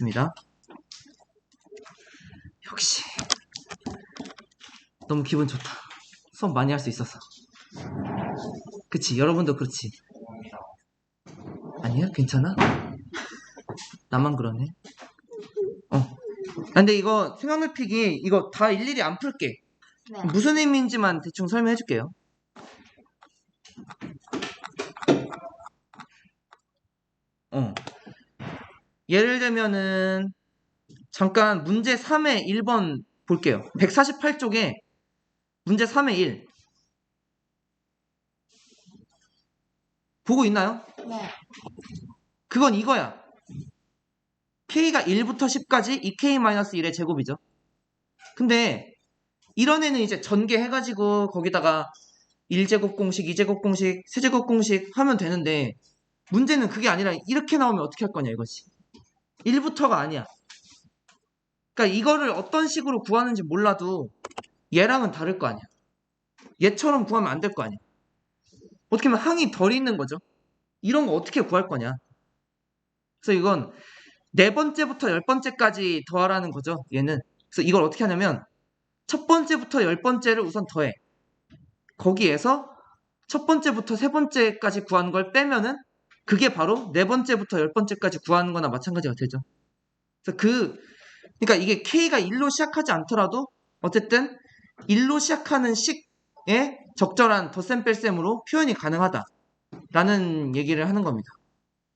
입니다. 역시 너무 기분 좋다. 수업 많이 할 수 있어서. 그치? 여러분도 그렇지? 아니야? 괜찮아? 나만 그러네. 근데 이거 생각 넓히기 이거 다 일일이 안 풀게. 네. 무슨 의미인지만 대충 설명해 줄게요. 예를 들면은 잠깐 문제 3의 1번 볼게요. 148쪽에 문제 3의 1 보고 있나요? 네. 그건 이거야. k가 1부터 10까지 2k-1의 제곱이죠. 근데 이런 애는 이제 전개해가지고 거기다가 1제곱 공식, 2제곱 공식, 세제곱 공식 하면 되는데 문제는 그게 아니라 이렇게 나오면 어떻게 할 거냐 이거지. 1부터가 아니야. 그러니까 이거를 어떤 식으로 구하는지 몰라도 얘랑은 다를 거 아니야. 얘처럼 구하면 안 될 거 아니야. 어떻게 보면 항이 덜 있는 거죠. 이런 거 어떻게 구할 거냐. 그래서 이건 4번째부터 10번째까지 더하라는 거죠. 얘는. 그래서 이걸 어떻게 하냐면 첫 번째부터 10번째를 우선 더해. 거기에서 첫 번째부터 세 번째까지 구하는 걸 빼면은 그게 바로 4번째부터 10번째까지 구하는 거나 마찬가지가 되죠. 그래서 그러니까 이게 k가 1로 시작하지 않더라도 어쨌든 1로 시작하는 식에 적절한 덧셈 뺄셈으로 표현이 가능하다라는 얘기를 하는 겁니다.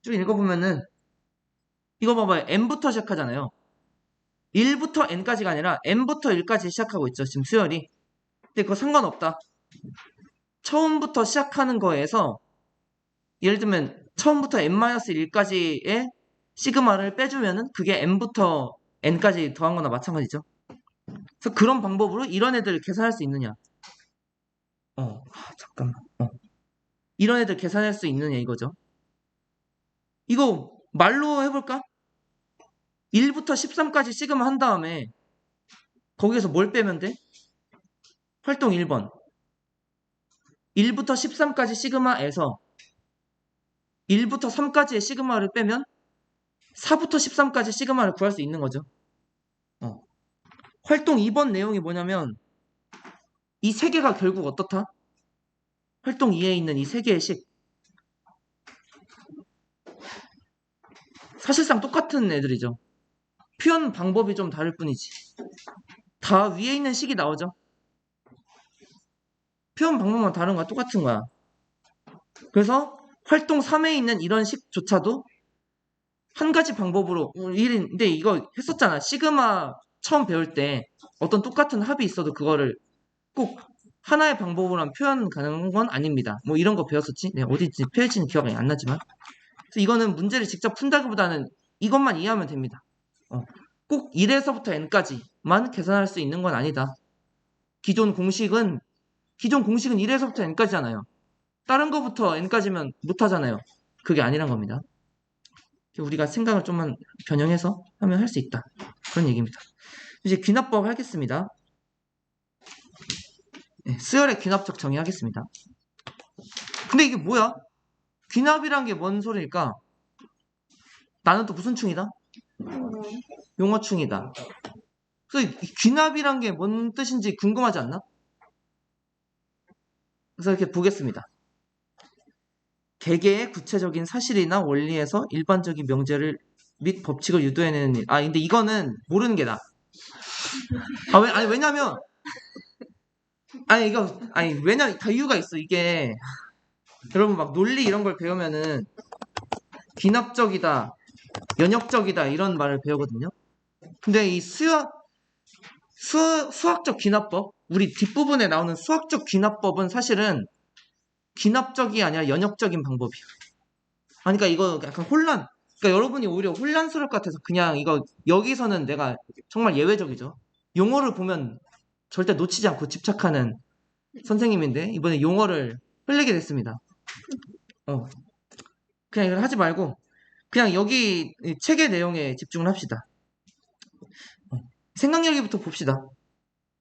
쭉 읽어보면은 이거 봐봐요. n부터 시작하잖아요. 1부터 n까지가 아니라 n부터 1까지 시작하고 있죠. 지금 수열이. 근데 그거 상관없다. 처음부터 시작하는 거에서 예를 들면 처음부터 n-1까지의 시그마를 빼주면은 그게 n부터 n까지 더한 거나 마찬가지죠. 그래서 그런 방법으로 이런 애들 계산할 수 있느냐. 잠깐만. 이런 애들 계산할 수 있느냐 이거죠. 이거 말로 해볼까? 1부터 13까지 시그마 한 다음에 거기에서 뭘 빼면 돼? 활동 1번. 1부터 13까지 시그마에서 1부터 3까지의 시그마를 빼면 4부터 13까지 시그마를 구할 수 있는 거죠. 활동 2번 내용이 뭐냐면 이 세 개가 결국 어떻다? 활동 2에 있는 이 세 개의 식. 사실상 똑같은 애들이죠. 표현 방법이 좀 다를 뿐이지. 다 위에 있는 식이 나오죠. 표현 방법만 다른 거야. 똑같은 거야. 그래서 활동 3에 있는 이런 식조차도 한 가지 방법으로 근데 이거 했었잖아. 시그마 처음 배울 때 어떤 똑같은 합이 있어도 그거를 꼭 하나의 방법으로만 표현 가능한 건 아닙니다. 뭐 이런 거 배웠었지? 네, 어디지? 표현지는 기억이 안 나지만. 그래서 이거는 문제를 직접 푼다기보다는 이것만 이해하면 됩니다. 꼭 1에서부터 n까지만 계산할 수 있는 건 아니다. 기존 공식은 1에서부터 n까지잖아요. 다른 거부터 n까지면 못하잖아요. 그게 아니란 겁니다. 우리가 생각을 좀만 변형해서 하면 할 수 있다. 그런 얘기입니다. 이제 귀납법 하겠습니다. 네, 수열의 귀납적 정의하겠습니다. 근데 이게 뭐야? 귀납이란 게 뭔 소리일까? 나는 또 무슨 충이다? 용어충이다. 그래서 귀납이란 게 뭔 뜻인지 궁금하지 않나? 그래서 이렇게 보겠습니다. 개개의 구체적인 사실이나 원리에서 일반적인 명제를 및 법칙을 유도해내는 일. 근데 이거는 모르는 게 나아. 왜냐면 왜냐면 다 이유가 있어. 이게 여러분 막 논리 이런 걸 배우면은 귀납적이다, 연역적이다 이런 말을 배우거든요. 근데 이 수학적 귀납법, 우리 뒷부분에 나오는 수학적 귀납법은 사실은 귀납적이 아니라 연역적인 방법이야. 그러니까 이거 약간 그러니까 여러분이 오히려 혼란스러울 것 같아서 그냥 이거 여기서는 내가 정말 예외적이죠. 용어를 보면 절대 놓치지 않고 집착하는 선생님인데 이번에 용어를 흘리게 됐습니다. 그냥 이걸 하지 말고 그냥 여기 책의 내용에 집중을 합시다. 생각열기부터 봅시다.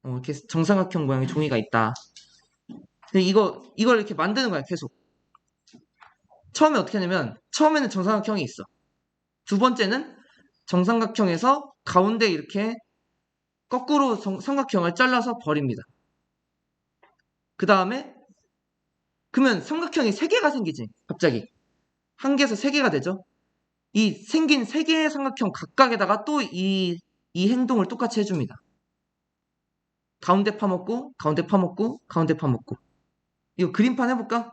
이렇게 정삼각형 모양의 종이가 있다. 이걸 이렇게 만드는 거야 계속. 처음에 어떻게 하냐면 처음에는 정삼각형이 있어. 두 번째는 정삼각형에서 가운데 이렇게 거꾸로 삼각형을 잘라서 버립니다. 그 다음에 그러면 삼각형이 3개가 생기지. 갑자기 1개에서 3개가 되죠. 이 생긴 3개의 삼각형 각각에다가 또 이 행동을 똑같이 해줍니다. 가운데 파먹고 가운데 파먹고 가운데 파먹고. 이거 그림판 해볼까?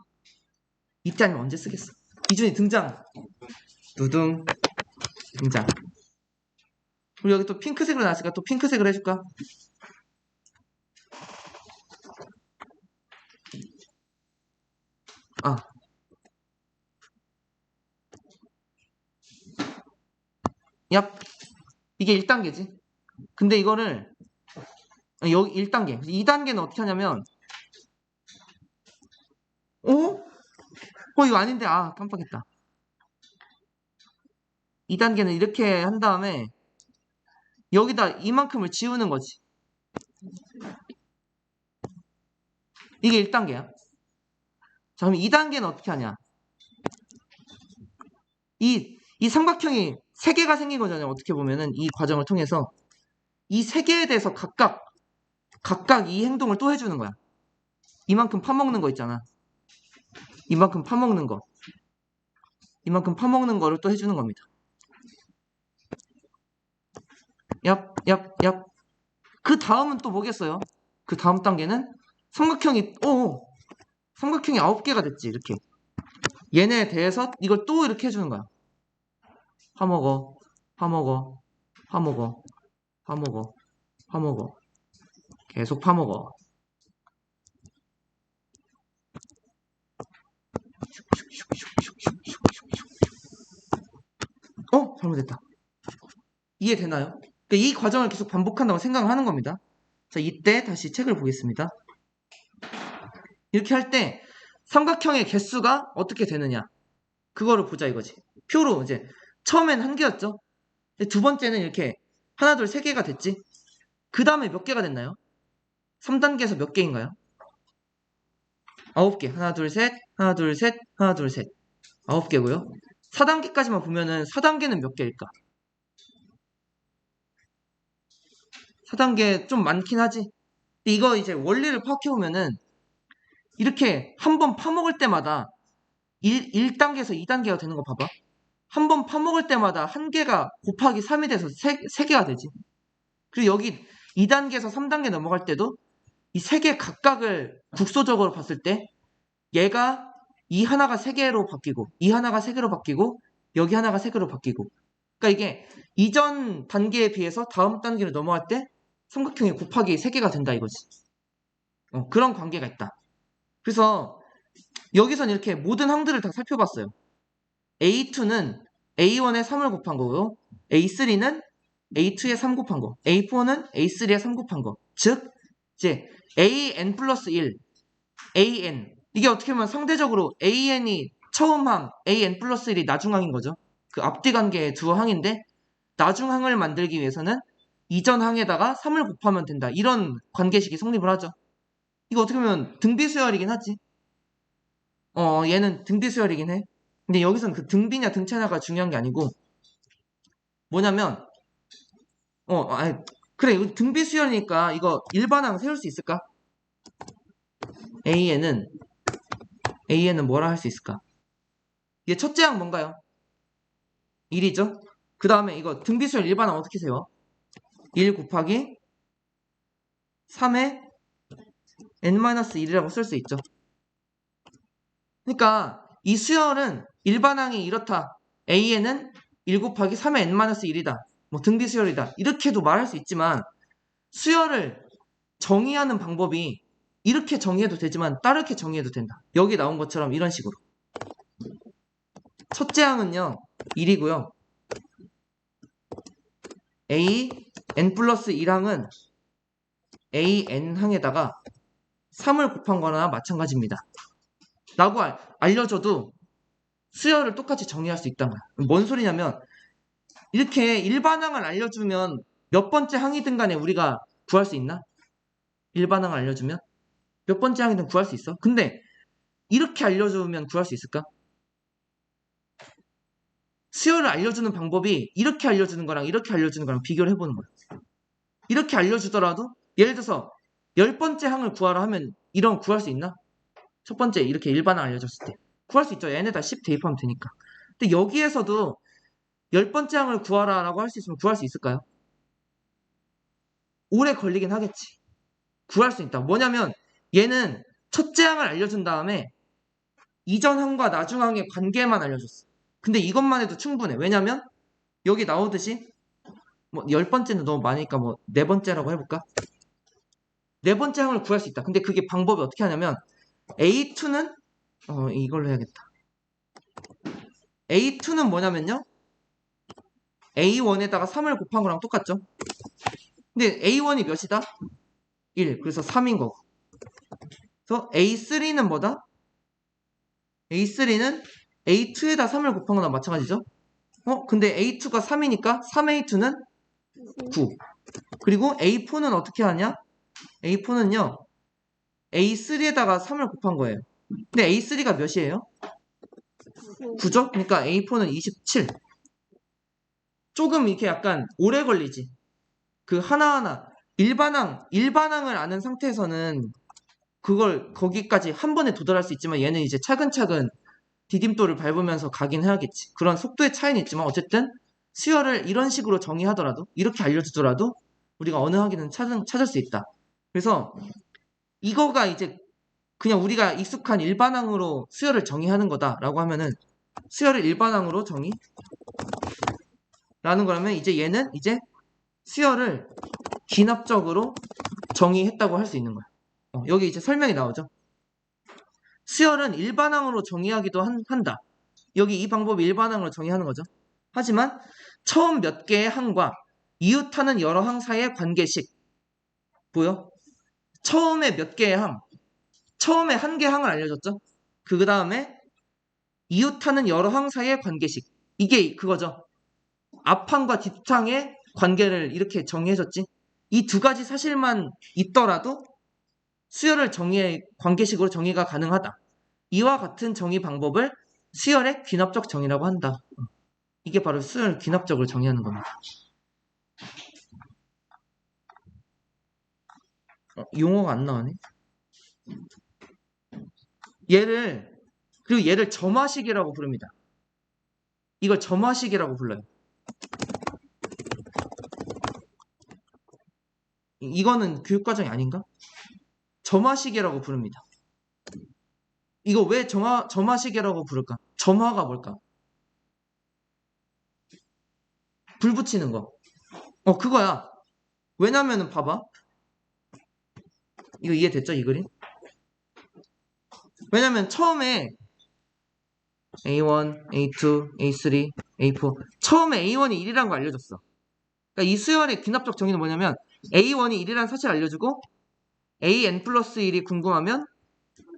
이때 아니면 언제 쓰겠어. 이준이 등장. 두둥 등장. 우리 여기 또 핑크색으로 나왔으니까 또 핑크색으로 해줄까? 아, 얍. 이게 1단계지. 근데 이거를 여기 1단계. 2단계는 어떻게 하냐면 이거 아닌데. 아, 깜빡했다. 2단계는 이렇게 한 다음에 여기다 이만큼을 지우는 거지. 이게 1단계야. 자, 그럼 2단계는 어떻게 하냐? 이 삼각형이 3개가 생긴 거잖아요. 어떻게 보면은 이 과정을 통해서 이 3개에 대해서 각각 이 행동을 또 해주는 거야. 이만큼 파먹는 거 있잖아. 이만큼 파먹는 거. 이만큼 파먹는 거를 또 해주는 겁니다. 얍, 얍, 얍. 그 다음은 또 뭐겠어요? 그 다음 단계는 삼각형이 9개가 됐지. 이렇게. 얘네에 대해서 이걸 또 이렇게 해주는 거야. 파먹어, 파먹어, 파먹어, 파먹어, 파먹어. 계속 파먹어. 잘못했다. 이해되나요? 그러니까 이 과정을 계속 반복한다고 생각을 하는 겁니다. 자, 이때 다시 책을 보겠습니다. 이렇게 할 때 삼각형의 개수가 어떻게 되느냐, 그거를 보자 이거지. 표로 이제 처음엔 1개였죠. 두 번째는 이렇게 하나, 둘, 3개가 됐지. 그 다음에 몇 개가 됐나요? 3단계에서 몇 개인가요? 9개. 하나, 둘, 셋, 하나, 둘, 셋, 하나, 둘, 셋. 9개고요. 4단계까지만 보면은 4단계는 몇 개일까? 4단계 좀 많긴 하지. 근데 이거 이제 원리를 파악해보면은 이렇게 한 번 파먹을 때마다 1단계에서 2단계가 되는 거 봐봐. 한 번 파먹을 때마다 1개가 곱하기 3이 돼서 3개가 되지. 그리고 여기 2단계에서 3단계 넘어갈 때도 이 3개 각각을 국소적으로 봤을 때 얘가 이 하나가 3개로 바뀌고 이 하나가 3개로 바뀌고 여기 하나가 3개로 바뀌고, 그러니까 이게 이전 단계에 비해서 다음 단계로 넘어갈 때 삼각형이 곱하기 3개가 된다 이거지. 그런 관계가 있다. 그래서 여기선 이렇게 모든 항들을 다 살펴봤어요. A2는 A1에 3을 곱한 거고요. A3는 A2에 3 곱한 거. A4는 A3에 3 곱한 거. 즉 이제 AN 플러스 1, AN. 이게 어떻게 보면 상대적으로 AN이 처음 항, AN 플러스 1이 나중항인 거죠. 그 앞뒤 관계의 두 항인데 나중항을 만들기 위해서는 이전 항에다가 3을 곱하면 된다. 이런 관계식이 성립을 하죠. 이거 어떻게 보면 등비수열이긴 하지. 얘는 등비수열이긴 해. 근데 여기서는 그 등비냐 등차냐가 중요한 게 아니고 뭐냐면 아니, 그래, 이거 등비수열이니까 이거 일반항 세울 수 있을까? AN은 뭐라 할 수 있을까? 이게 첫째 항 뭔가요? 1이죠? 그 다음에 이거 등비수열 일반항 어떻게 세워? 1 곱하기 3의 n-1이라고 쓸 수 있죠. 그러니까 이 수열은 일반항이 이렇다. AN은 1 곱하기 3의 n-1이다. 뭐 등비수열이다. 이렇게도 말할 수 있지만 수열을 정의하는 방법이 이렇게 정의해도 되지만 다르게 정의해도 된다. 여기 나온 것처럼 이런 식으로. 첫째 항은요 1이고요. AN 플러스 1항은 AN항에다가 3을 곱한 거나 마찬가지입니다. 라고 알려줘도 수열을 똑같이 정의할 수 있단 말이야. 뭔 소리냐면 이렇게 일반항을 알려주면 몇 번째 항이든 간에 우리가 구할 수 있나? 일반항을 알려주면 몇 번째 항이든 구할 수 있어. 근데 이렇게 알려주면 구할 수 있을까? 수열을 알려주는 방법이 이렇게 알려주는 거랑 이렇게 알려주는 거랑 비교를 해보는 거야. 이렇게 알려주더라도 예를 들어서 10번째 항을 구하라 하면 이런 구할 수 있나? 첫 번째 이렇게 일반항 알려줬을 때 구할 수 있죠. 얘네다 10 대입하면 되니까. 근데 여기에서도 10번째 항을 구하라 라고 할 수 있으면 구할 수 있을까요? 오래 걸리긴 하겠지. 구할 수 있다. 뭐냐면 얘는 첫째 항을 알려준 다음에 이전 항과 나중 항의 관계만 알려줬어. 근데 이것만 해도 충분해. 왜냐면 여기 나오듯이 뭐 10번째는 너무 많으니까 뭐 4번째라고 해볼까? 4번째 항을 구할 수 있다. 근데 그게 방법이 어떻게 하냐면 A2는 이걸로 해야겠다. A2는 뭐냐면요. A1에다가 3을 곱한 거랑 똑같죠? 근데 A1이 몇이다? 1. 그래서 3인 거고. 그래서 A3는 뭐다? A3는 A2에다 3을 곱한 거랑 마찬가지죠? 근데 A2가 3이니까 3A2는 9. 그리고 A4는 어떻게 하냐? A4는요. A3에다가 3을 곱한 거예요. 근데 A3가 몇이에요? 9죠? 그러니까 A4는 27. 조금 이렇게 약간 오래 걸리지. 그 하나하나 일반항을 아는 상태에서는 그걸 거기까지 한 번에 도달할 수 있지만 얘는 이제 차근차근 디딤돌을 밟으면서 가긴 해야겠지. 그런 속도의 차이는 있지만 어쨌든 수열을 이런 식으로 정의하더라도 이렇게 알려주더라도 우리가 어느 항이든 찾을 수 있다. 그래서 이거가 이제 그냥 우리가 익숙한 일반항으로 수열을 정의하는 거다라고 하면은 수열을 일반항으로 정의라는 거라면 이제 얘는 이제 수열을 기납적으로 정의했다고 할 수 있는 거야. 여기 이제 설명이 나오죠. 수열은 일반항으로 정의하기도 한다. 여기 이 방법이 일반항으로 정의하는 거죠. 하지만 처음 몇 개의 항과 이웃하는 여러 항 사이의 관계식 보여? 처음에 몇 개의 항, 처음에 한 개 항을 알려줬죠. 그 다음에 이웃하는 여러 항 사이의 관계식, 이게 그거죠. 앞항과 뒷항의 관계를 이렇게 정의해줬지. 이 두 가지 사실만 있더라도 수열을 관계식으로 정의가 가능하다. 이와 같은 정의 방법을 수열의 귀납적 정의라고 한다. 이게 바로 수열 귀납적으로 정의하는 겁니다. 용어가 안 나오네. 그리고 얘를 점화식이라고 부릅니다. 이걸 점화식이라고 불러요. 이거는 교육과정이 아닌가? 점화식이라고 부릅니다. 이거 왜 점화식이라고 부를까? 점화가 뭘까? 불 붙이는 거. 그거야. 왜냐면은 봐봐. 이거 이해됐죠? 이 그림? 왜냐면 처음에 A1, A2, A3, A4 처음에 A1이 1이라는 거 알려줬어. 그러니까 이 수열의 귀납적 정의는 뭐냐면 A1이 1이라는 사실 알려주고 AN 플러스 1이 궁금하면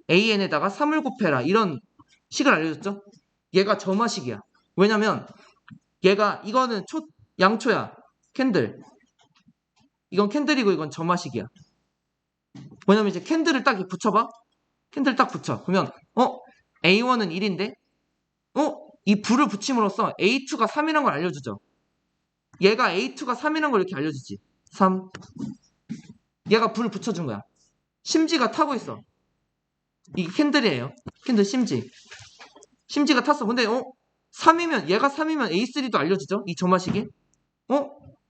AN에다가 3을 곱해라 이런 식을 알려줬죠. 얘가 점화식이야. 왜냐면 얘가 이거는 양초야. 캔들. 이건 캔들이고 이건 점화식이야. 뭐냐면 이제 캔들을 딱 붙여봐. 캔들 딱 붙여. 그러면 A1은 1인데 이 불을 붙임으로써 A2가 3이라는 걸 알려주죠. 얘가 A2가 3이라는 걸 이렇게 알려주지. 3. 얘가 불을 붙여준 거야. 심지가 타고 있어. 이게 캔들이에요. 캔들 심지. 심지가 탔어. 근데 3이면 얘가 3이면 A3도 알려주죠. 이 점화식이.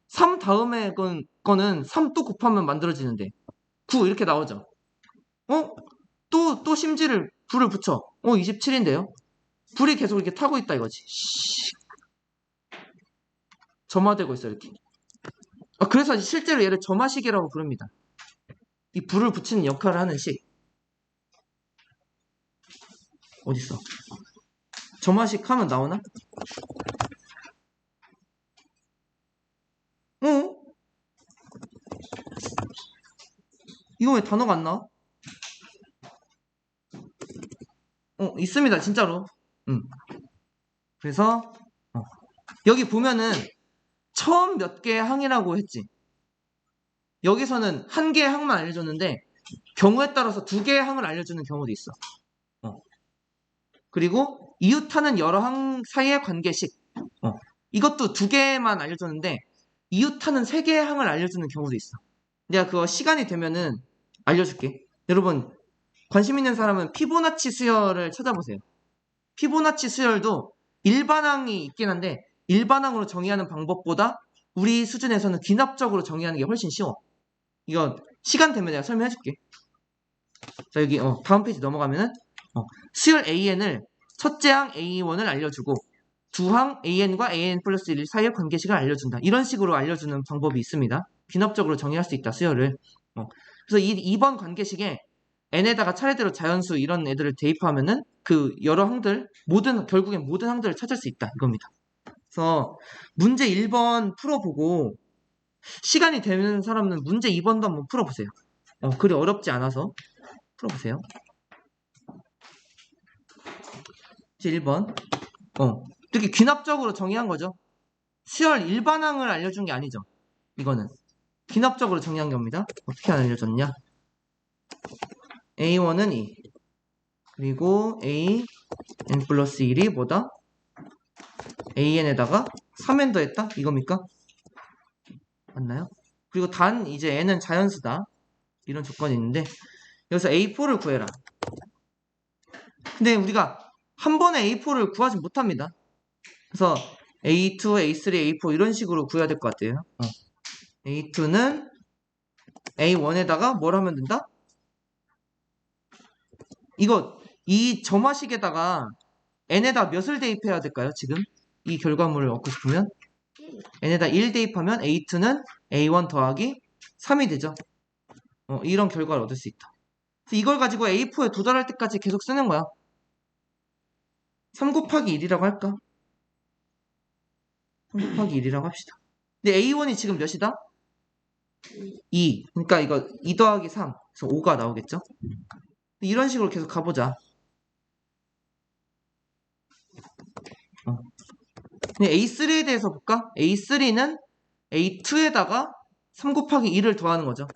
3 다음에 거는 3 또 곱하면 만들어지는데 9 이렇게 나오죠. 또 심지를 불을 붙여. 27인데요. 불이 계속 이렇게 타고 있다 이거지. 점화되고 있어 이렇게. 그래서 실제로 얘를 점화식이라고 부릅니다. 이 불을 붙이는 역할을 하는 식. 어딨어? 점화식 하면 나오나? 이거 왜 단어가 안 나와? 있습니다 진짜로. 그래서 여기 보면은 처음 몇 개의 항이라고 했지. 여기서는 한 개의 항만 알려줬는데 경우에 따라서 2개의 항을 알려주는 경우도 있어. 그리고 이웃하는 여러 항 사이의 관계식. 이것도 2개만 알려줬는데 이웃하는 3개의 항을 알려주는 경우도 있어. 내가 그거 시간이 되면은 알려줄게. 여러분 관심 있는 사람은 피보나치 수열을 찾아보세요. 피보나치 수열도 일반항이 있긴 한데 일반항으로 정의하는 방법보다 우리 수준에서는 귀납적으로 정의하는 게 훨씬 쉬워. 이거 시간 되면 내가 설명해줄게. 자 여기 다음 페이지 넘어가면은 수열 AN을 첫째 항 A1을 알려주고 두 항 AN과 AN 플러스 1 사이의 관계식을 알려준다. 이런 식으로 알려주는 방법이 있습니다. 귀납적으로 정의할 수 있다 수열을. 그래서 이 2번 관계식에 n에다가 차례대로 자연수 이런 애들을 대입하면은 그 여러 항들 결국엔 모든 항들을 찾을 수 있다 이겁니다. 그래서 문제 1번 풀어보고 시간이 되는 사람은 문제 2번도 한번 풀어보세요. 그리 어렵지 않아서 풀어보세요. 이제 1번 이렇게 귀납적으로 정의한 거죠. 수열 일반항을 알려준 게 아니죠. 이거는 귀납적으로 정의한 겁니다. 어떻게 알려줬냐? A1은 2 그리고 A n 플러스 1이 뭐다? an에다가 3n 더했다? 이겁니까? 맞나요? 그리고 단 이제 n은 자연수다 이런 조건이 있는데 여기서 A4를 구해라. 근데 우리가 한 번에 A4를 구하지 못합니다. 그래서 A2, A3, A4 이런 식으로 구해야 될 것 같아요. A2는 A1에다가 뭘 하면 된다? 이 점화식에다가 n에다 몇을 대입해야 될까요? 지금 이 결과물을 얻고 싶으면 n에다 1 대입하면 A2는 A1 더하기 3이 되죠. 이런 결과를 얻을 수 있다. 그래서 이걸 가지고 A4에 도달할 때까지 계속 쓰는 거야. 3 곱하기 1이라고 할까? 3 곱하기 1이라고 합시다. 근데 A1이 지금 몇이다? 2. 그러니까 이거 2 더하기 3. 그래서 5가 나오겠죠? 이런 식으로 계속 가보자. A3에 대해서 볼까? A3는 A2에다가 3 곱하기 2를 더하는 거죠.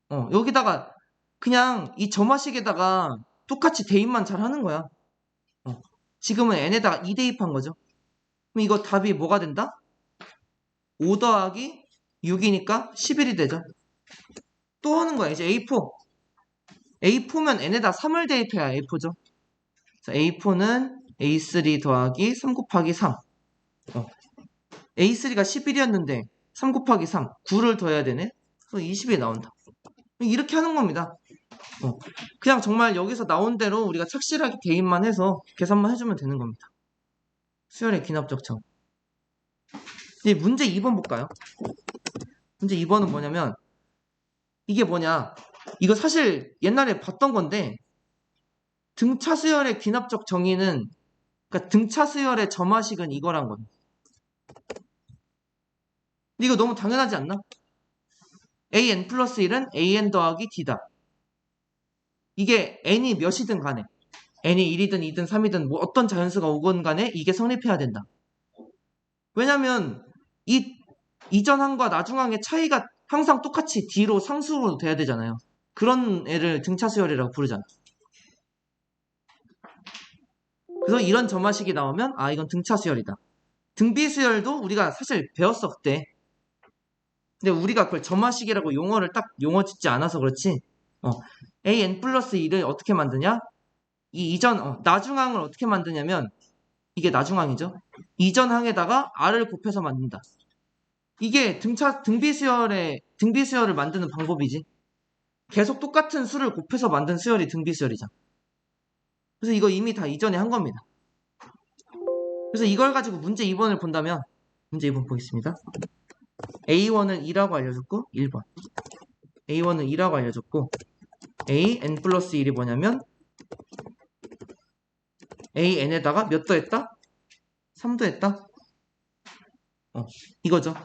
여기다가 그냥 이 점화식에다가 똑같이 대입만 잘 하는 거야. 지금은 n에다가 2 대입한 거죠. 그럼 이거 답이 뭐가 된다? 5 더하기 6이니까 11이 되죠. 또 하는 거야. 이제 A4. A4면 n에다 3을 대입해야 A4죠. A4는 A3 더하기 3 곱하기 3. A3가 11이었는데 3 곱하기 3, 9를 더해야 되네. 그래서 20이 나온다. 이렇게 하는 겁니다. 그냥 정말 여기서 나온 대로 우리가 착실하게 대입만 해서 계산만 해주면 되는 겁니다. 수열의 귀납적 정. 이제 문제 2번 볼까요? 문제 2번은 뭐냐면 이게 뭐냐? 이거 사실 옛날에 봤던 건데 등차 수열의 귀납적 정의는 그러니까 등차 수열의 점화식은 이거란 겁니다. 근데 이거 너무 당연하지 않나? an 플러스 1은 an 더하기 d다. 이게 n이 몇이든 간에 n이 1이든 2든 3이든 뭐 어떤 자연수가 오건 간에 이게 성립해야 된다. 왜냐면 이 이전항과 나중항의 차이가 항상 똑같이 D로 상수로 돼야 되잖아요. 그런 애를 등차수열이라고 부르잖아. 그래서 이런 점화식이 나오면 이건 등차수열이다. 등비수열도 우리가 사실 배웠어 그때. 근데 우리가 그걸 점화식이라고 용어를 딱 용어 짓지 않아서 그렇지. an 플러스 1을 어떻게 만드냐? 나중항을 어떻게 만드냐면 이게 나중항이죠. 이전항에다가 r을 곱해서 만든다. 이게 등비수열을 만드는 방법이지. 계속 똑같은 수를 곱해서 만든 수열이 등비수열이잖아. 그래서 이거 이미 다 이전에 한 겁니다. 그래서 이걸 가지고 문제 2번을 본다면 문제 2번 보겠습니다. A1은 2라고 알려줬고 1번 A1은 2라고 알려줬고 AN 플러스 1이 뭐냐면 AN에다가 몇 더했다? 3 더했다? 이거죠.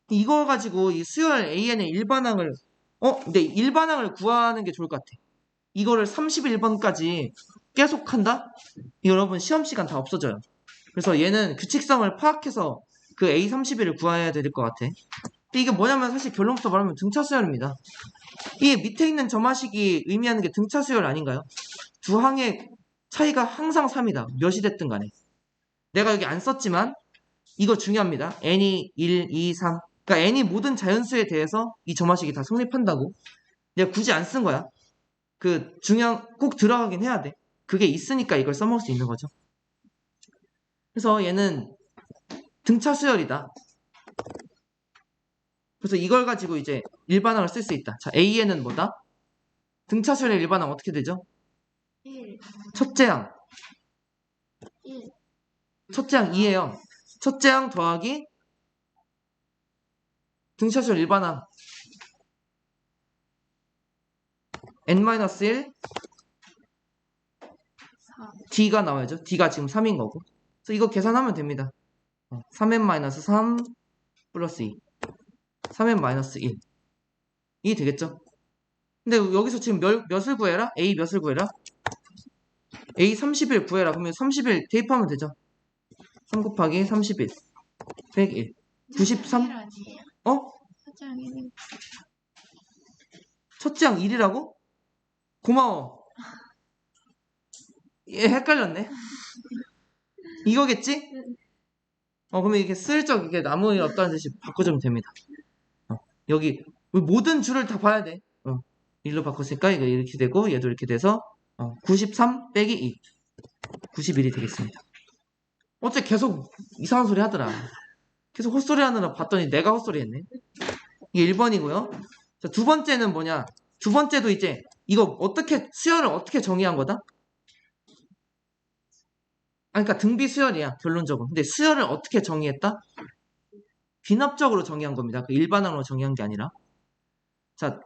이거 가지고 이 수열 AN의 일반항을 근데 일반항을 구하는 게 좋을 것 같아. 이거를 31번까지 계속 한다? 여러분 시험 시간 다 없어져요. 그래서 얘는 규칙성을 파악해서 그 A31을 구해야 될 것 같아. 근데 이게 뭐냐면 사실 결론부터 말하면 등차수열입니다. 이 밑에 있는 점화식이 의미하는 게 등차수열 아닌가요? 두 항의 차이가 항상 3이다. 몇이 됐든 간에. 내가 여기 안 썼지만 이거 중요합니다. n이 1, 2, 3. 그러니까 n이 모든 자연수에 대해서 이 점화식이 다 성립한다고. 내가 굳이 안 쓴 거야. 그 중요한 꼭 들어가긴 해야 돼. 그게 있으니까 이걸 써먹을 수 있는 거죠. 그래서 얘는 등차 수열이다. 그래서 이걸 가지고 이제 일반항을 쓸 수 있다. 자, A에는 뭐다? 등차 수열의 일반항 어떻게 되죠? 1, 첫째 항. 1, 첫째 항 2예요. 첫째 항 더하기 등차 수열 일반항 n-1 4, D가 나와야죠. D가 지금 3인 거고. 그래서 이거 계산하면 됩니다. 3n-3 플러스 2. 3n-1. 이 되겠죠? 근데 여기서 지금 몇을 구해라? A 몇을 구해라? A 30일 구해라. 그러면 30일 대입하면 되죠. 3 곱하기 31 101 93? 1 아니에요? 어? 첫째 항 1. 첫째 항 1이라고? 고마워. 얘 헷갈렸네. 이거겠지? 그러면 이렇게 슬쩍 이렇게 나무 일 없다는 듯이 바꿔주면 됩니다. 여기 모든 줄을 다 봐야 돼. 1로 바꿨으니까 이거 이렇게 되고 얘도 이렇게 돼서 93 빼기 2 91이 되겠습니다. 어째 계속 이상한 소리 하더라. 계속 헛소리 하느라 봤더니 내가 헛소리 했네. 이게 1번이고요. 자, 두 번째는 뭐냐? 두 번째도 이제 이거 어떻게 수열을 어떻게 정의한 거다? 그러니까 등비 수열이야 결론적으로. 근데 수열을 어떻게 정의했다? 귀납적으로 정의한 겁니다. 그 일반항으로 정의한 게 아니라. 자,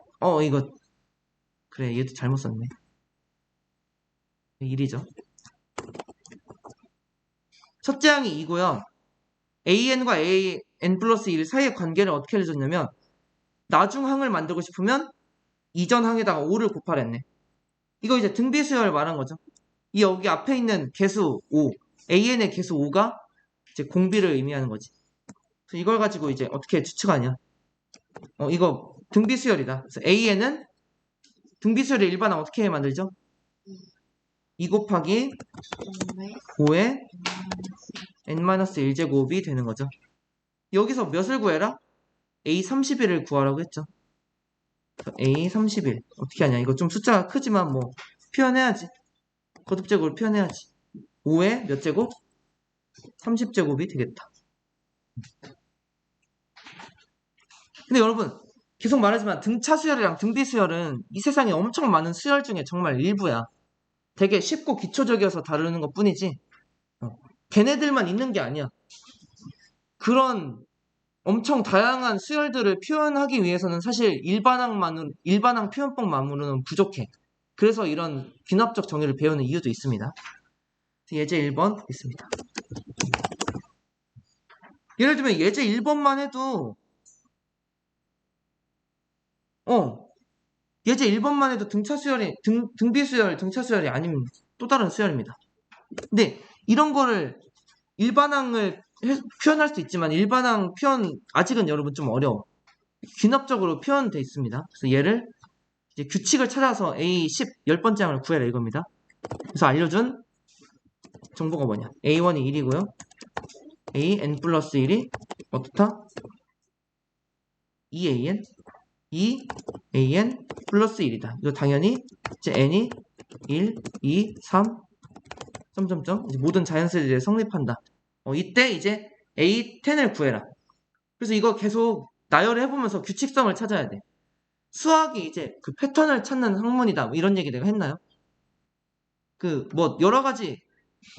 이거 그래 얘도 잘못 썼네. 1이죠. 첫째 항이 2고요. AN과 AN 플러스 1 사이의 관계를 어떻게 해줬냐면 나중항을 만들고 싶으면 이전 항에다가 5를 곱하랬네. 이거 이제 등비수열 말한 거죠. 이 여기 앞에 있는 개수 5, AN의 개수 5가 이제 공비를 의미하는 거지. 그래서 이걸 가지고 이제 어떻게 추측하냐? 이거 등비수열이다. 그래서 AN은 등비수열의 일반항 어떻게 만들죠? 2 곱하기 5의 n-1제곱이 되는 거죠. 여기서 몇을 구해라? A31을 구하라고 했죠. A31 어떻게 하냐? 이거 좀 숫자가 크지만 뭐 표현해야지. 거듭제곱을 표현해야지. 5의 몇 제곱? 30제곱이 되겠다. 근데 여러분 계속 말하지만 등차 수열이랑 등비 수열은 이 세상에 엄청 많은 수열 중에 정말 일부야. 되게 쉽고 기초적이어서 다루는 것 뿐이지 걔네들만 있는 게 아니야. 그런 엄청 다양한 수열들을 표현하기 위해서는 사실 일반항 표현법만으로는 부족해. 그래서 이런 귀납적 정의를 배우는 이유도 있습니다. 예제 1번 보겠습니다. 예를 들면 예제 1번만 해도 예제 1번만 해도 등비수열, 등차수열이 아니면 또 다른 수열입니다. 근데 이런 거를 일반항을 표현할 수 있지만 일반항 표현 아직은 여러분 좀 어려워. 귀납적으로 표현돼 있습니다. 그래서 얘를 이제 규칙을 찾아서 A10 10번째 항을 구해라 이겁니다. 그래서 알려준 정보가 뭐냐? A1이 1이고요. AN 플러스 1이 어떻다? 2AN 2AN 플러스 1이다. 이거 당연히 이제 N이 1, 2, 3 점점점 이제 모든 자연수들이 성립한다. 이때 이제 A10을 구해라. 그래서 이거 계속 나열을 해보면서 규칙성을 찾아야 돼. 수학이 이제 그 패턴을 찾는 학문이다. 뭐 이런 얘기 내가 했나요? 그 뭐 여러 가지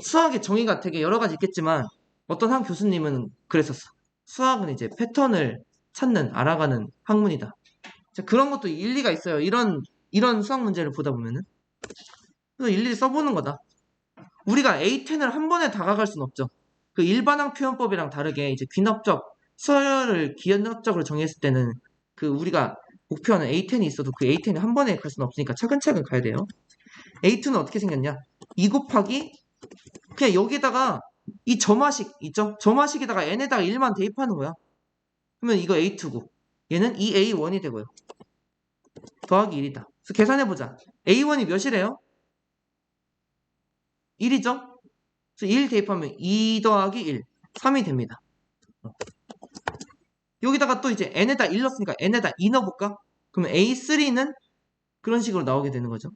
수학의 정의가 되게 여러 가지 있겠지만 어떤 한 교수님은 그랬었어. 수학은 이제 패턴을 찾는 알아가는 학문이다. 자, 그런 것도 일리가 있어요. 이런 수학 문제를 보다 보면은 그래서 일일이 써보는 거다. 우리가 A10을 한 번에 다가갈 수는 없죠. 그 일반항 표현법이랑 다르게 이제 귀납적 수열을 귀납적으로 정의했을 때는 그 우리가 목표하는 A10이 있어도 그 A10이 한 번에 갈 수는 없으니까 차근차근 가야 돼요. A2는 어떻게 생겼냐? 2 곱하기 그냥 여기다가 이 점화식 있죠? 점화식에다가 n에다가 1만 대입하는 거야. 그러면 이거 A2고 얘는 2A1이 되고요. 더하기 1이다. 그래서 계산해보자. A1이 몇이래요? 1이죠? 그래서 1 대입하면 2 더하기 1, 3이 됩니다. 여기다가 또 이제 n에다 1 넣었으니까 n에다 2 넣어볼까? 그러면 A3는 그런 식으로 나오게 되는 거죠.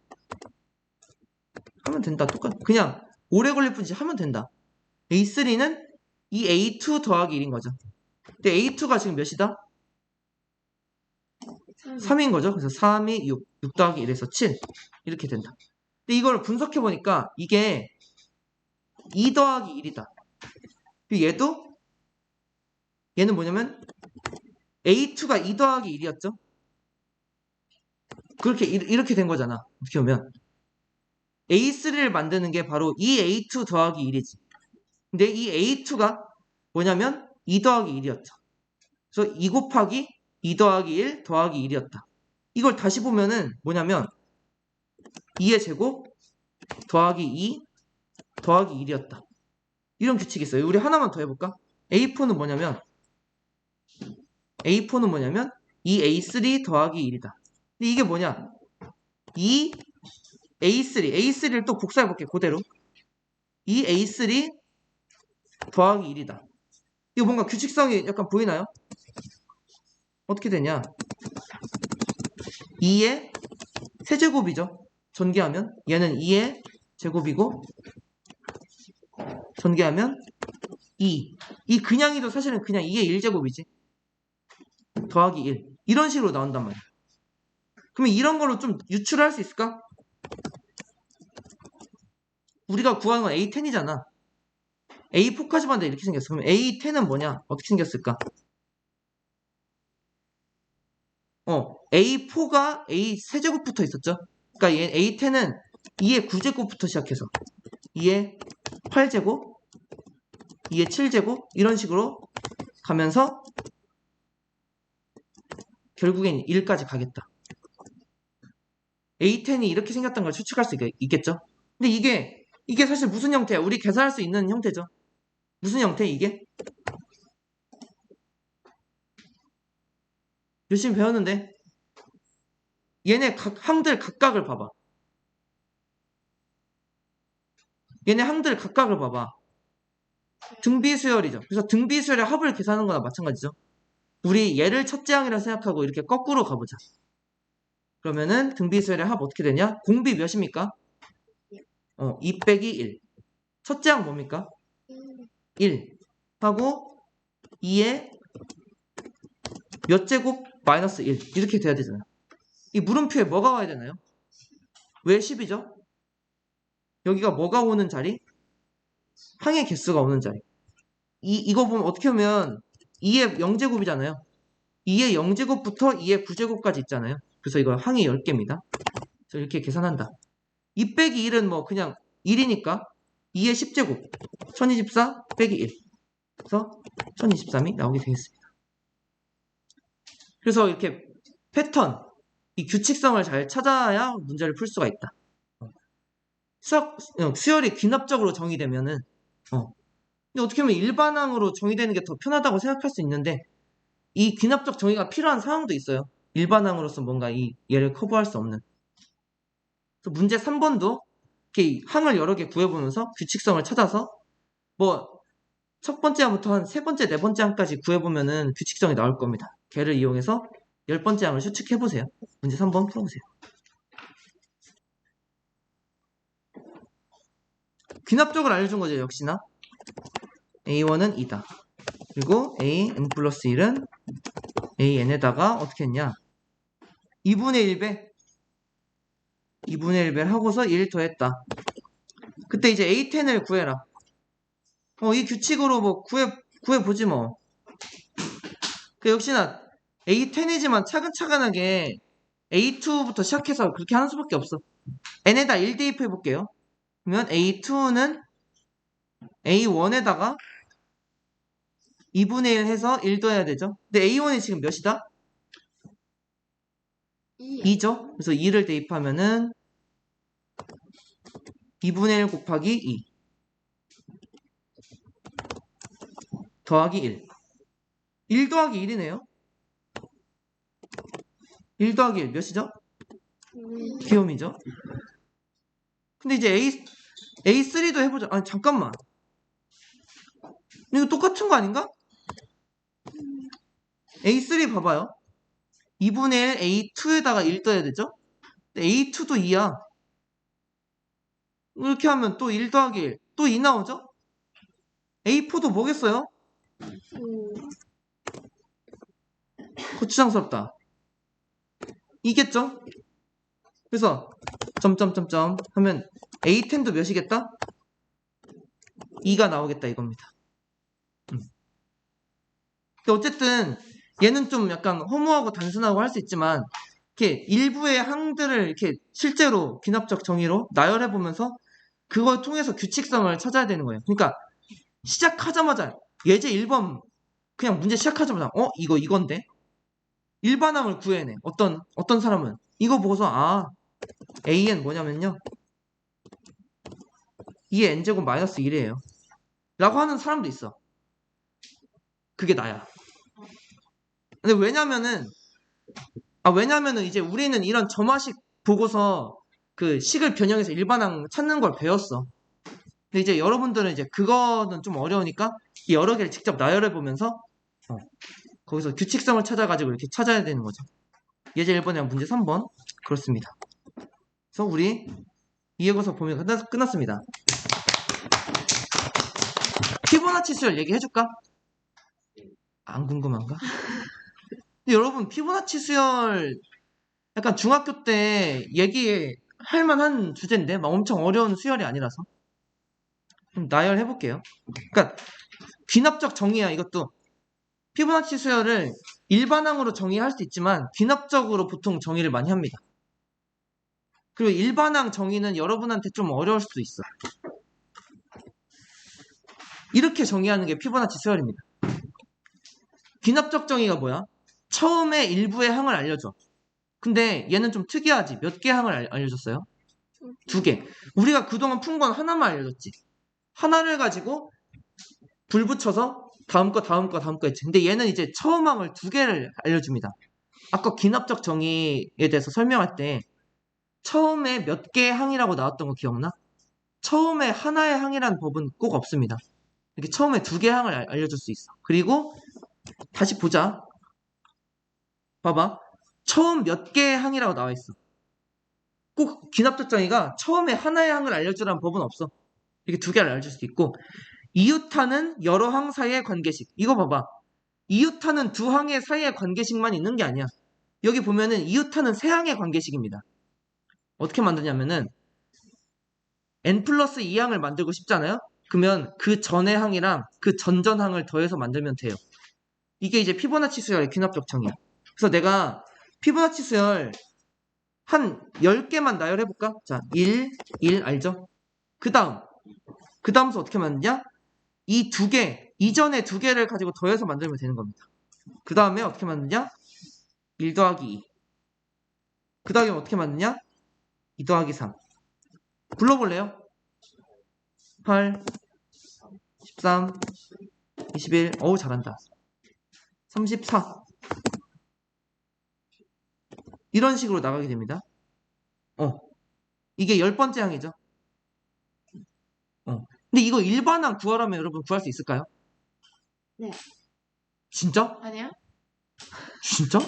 하면 된다. 그냥 오래 걸릴 뿐이지 하면 된다. A3는 이 A2 더하기 1인 거죠. 근데 A2가 지금 몇이다? 3인 거죠. 그래서 3이 6, 6 더하기 1에서 7 이렇게 된다. 근데 이걸 분석해보니까 이게 2 더하기 1이다. 그리고 얘는 뭐냐면 A2가 2 더하기 1이었죠. 그렇게 이렇게 된 거잖아. 어떻게 보면 A3를 만드는 게 바로 이 A2 더하기 1이지. 근데 이 A2가 뭐냐면 2 더하기 1이었죠. 그래서 2 곱하기 2 더하기 1 더하기 1이었다. 이걸 다시 보면은 뭐냐면 2의 제곱 더하기 2 더하기 1이었다. 이런 규칙이 있어요. 우리 하나만 더 해볼까? A4는 뭐냐면 이 A3 더하기 1이다. 근데 이게 뭐냐? 이 A3를 또 복사해볼게. 그대로. 이 A3 더하기 1이다. 이거 뭔가 규칙성이 약간 보이나요? 어떻게 되냐? 2의 세제곱이죠. 전개하면 얘는 2의 제곱이고 전개하면 2. 이 그냥 2도 사실은 그냥 2의 1제곱이지. 더하기 1. 이런 식으로 나온단 말이야. 그러면 이런 걸로 좀 유출할 수 있을까? 우리가 구하는 건 A10이잖아. A4까지 봤는데 이렇게 생겼어. 그럼 A10은 뭐냐? 어떻게 생겼을까? A4가 A 세제곱부터 있었죠. 그러니까 얘 A10은 2의 9제곱부터 시작해서 2의 8제곱, 2의 7제곱 이런 식으로 가면서 결국엔 1까지 가겠다. A10이 이렇게 생겼던 걸 추측할 수 있겠죠. 근데 이게 사실 무슨 형태야? 우리 계산할 수 있는 형태죠. 무슨 형태 이게? 열심히 배웠는데 얘네 항들 각각을 봐봐. 얘네 항들 각각을 봐봐. 등비수열이죠. 그래서 등비수열의 합을 계산하는 거나 마찬가지죠. 우리 얘를 첫째 항이라 생각하고 이렇게 거꾸로 가보자. 그러면은 등비수열의 합 어떻게 되냐? 공비 몇입니까? 2 빼기 1. 첫째 항 뭡니까? 1 하고 2의 몇 제곱 마이너스 1 이렇게 돼야 되잖아요. 이 물음표에 뭐가 와야 되나요? 왜 10이죠? 여기가 뭐가 오는 자리? 항의 개수가 오는 자리. 이거 보면 어떻게 보면 2의 0제곱이잖아요. 2의 0제곱부터 2의 9제곱까지 있잖아요. 그래서 이거 항이 10개입니다. 그래서 이렇게 계산한다. 2 빼기 1은 뭐 그냥 1이니까 2의 10제곱 1024 빼기 1 그래서 1023이 나오게 되겠습니다. 그래서 이렇게 패턴, 이 규칙성을 잘 찾아야 문제를 풀 수가 있다. 수열이 귀납적으로 정의되면은 근데 어떻게 보면 일반항으로 정의되는 게 더 편하다고 생각할 수 있는데 이 귀납적 정의가 필요한 상황도 있어요. 일반항으로서 뭔가 이 얘를 커버할 수 없는. 그래서 문제 3번도 이렇게 항을 여러 개 구해보면서 규칙성을 찾아서 뭐 첫 번째 항부터 한 세 번째, 네 번째 항까지 구해보면은 규칙성이 나올 겁니다. 걔를 이용해서 10번째 항을 추측해보세요. 문제 3번 풀어보세요. 귀납적을 알려준 거죠, 역시나. A1은 2다. 그리고 AN 플러스 1은 AN에다가 어떻게 했냐? 2분의 1배. 2분의 1배를 하고서 1 더했다. 그때 이제 A10을 구해라. 이 규칙으로 뭐 구해보지 뭐. 그 역시나 A10이지만 차근차근하게 A2부터 시작해서 그렇게 하는 수밖에 없어. N에다 1 대입해볼게요. 그러면 A2는 A1에다가 2분의 1 해서 1 더해야 되죠. 근데 A1이 지금 몇이다? 2죠. 그래서 2를 대입하면은 2분의 1 곱하기 2 더하기 1. 1 더하기 1이네요. 1 더하기 1 몇이죠? 귀요미죠. 근데 이제 A3도 해보자. 아니, 잠깐만. 이거 똑같은 거 아닌가? A3 봐봐요. 2분의 1 A2에다가 1 떠야 되죠? A2도 2야. 이렇게 하면 또 1 더하기 1. 또 2 나오죠? A4도 뭐겠어요? 오. 거추장스럽다. 이겠죠? 그래서 점점점점 하면 A10도 몇이겠다? 2가 나오겠다 이겁니다. 근데 어쨌든 얘는 좀 약간 허무하고 단순하고 할 수 있지만 이렇게 일부의 항들을 이렇게 실제로 귀납적 정의로 나열해 보면서 그걸 통해서 규칙성을 찾아야 되는 거예요. 그러니까 시작하자마자 예제 1번 그냥 문제 시작하자마자 이거 이건데 일반항을 구해내. 어떤 사람은 이거 보고서 AN 뭐냐면요 2의 n제곱 마이너스 1이에요 라고 하는 사람도 있어. 그게 나야. 근데 왜냐면은 이제 우리는 이런 점화식 보고서 그 식을 변형해서 일반항 찾는 걸 배웠어. 근데 이제 여러분들은 이제 그거는 좀 어려우니까 이 여러 개를 직접 나열해 보면서 거기서 규칙성을 찾아가지고 이렇게 찾아야 되는 거죠. 예제 1번이랑 문제 3번 그렇습니다. 그래서 우리 이해고사 보면 끝났습니다. 피보나치 수열 얘기해줄까? 안 궁금한가? 근데 여러분 피보나치 수열 약간 중학교 때 얘기할 만한 주제인데 막 엄청 어려운 수열이 아니라서 좀 나열해볼게요. 그러니까 귀납적 정의야 이것도. 피보나치 수열을 일반항으로 정의할 수 있지만 귀납적으로 보통 정의를 많이 합니다. 그리고 일반항 정의는 여러분한테 좀 어려울 수도 있어. 이렇게 정의하는 게 피보나치 수열입니다. 귀납적 정의가 뭐야? 처음에 일부의 항을 알려줘. 근데 얘는 좀 특이하지. 몇 개 항을 알려줬어요? 2개. 우리가 그동안 푼 건 하나만 알려줬지. 하나를 가지고 불 붙여서 다음 거 했지. 근데 얘는 이제 처음 항을 2개를 알려줍니다. 아까 귀납적 정의에 대해서 설명할 때 처음에 몇 개의 항이라고 나왔던 거 기억나? 처음에 하나의 항이라는 법은 꼭 없습니다. 이렇게 처음에 2개의 항을 알려줄 수 있어. 그리고 다시 보자. 봐봐. 처음 몇 개의 항이라고 나와 있어. 꼭 귀납적 정의가 처음에 하나의 항을 알려주라는 법은 없어. 이렇게 2개를 알려줄 수도 있고 이웃하는 여러 항 사이의 관계식. 이거 봐봐. 이웃하는 2항의 사이의 관계식만 있는 게 아니야. 여기 보면은 이웃하는 3항의 관계식입니다. 어떻게 만드냐면은 n 플러스 2항을 만들고 싶잖아요. 그러면 그 전의 항이랑 그 전전항을 더해서 만들면 돼요. 이게 이제 피보나치 수열의 귀납적 정의야. 그래서 내가 피보나치 수열 한 10개만 나열해볼까? 자, 1 알죠? 그 다음서 어떻게 만드냐? 이 2개, 이전의 2개를 가지고 더해서 만들면 되는 겁니다. 그 다음에 어떻게 만드냐? 1 더하기 2. 그 다음에 어떻게 만드냐? 2 더하기 3. 불러볼래요? 8, 13, 21, 어우 잘한다. 34. 이런 식으로 나가게 됩니다. 이게 10번째 항이죠. 근데 이거 일반항 구하라면 여러분 구할 수 있을까요? 네. 진짜? 아니야? 진짜?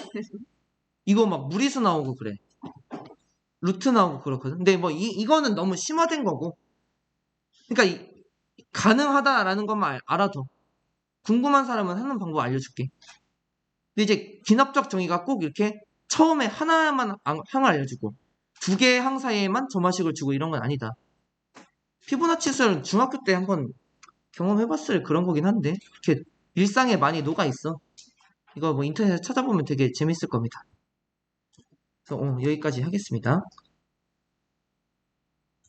이거 막 무리수 나오고 그래. 루트 나오고 그렇거든. 근데 뭐 이거는 너무 심화된 거고. 그러니까 가능하다라는 것만 알아도 궁금한 사람은 하는 방법 알려줄게. 근데 이제 귀납적 정의가 꼭 이렇게 처음에 하나만 항을 알려주고 2개의 항 사이에만 점화식을 주고 이런 건 아니다. 피보나치 수열은 중학교 때 한번 경험해봤을 그런 거긴 한데 이렇게 일상에 많이 녹아있어. 이거 뭐 인터넷에 찾아보면 되게 재밌을 겁니다. 그래서 여기까지 하겠습니다.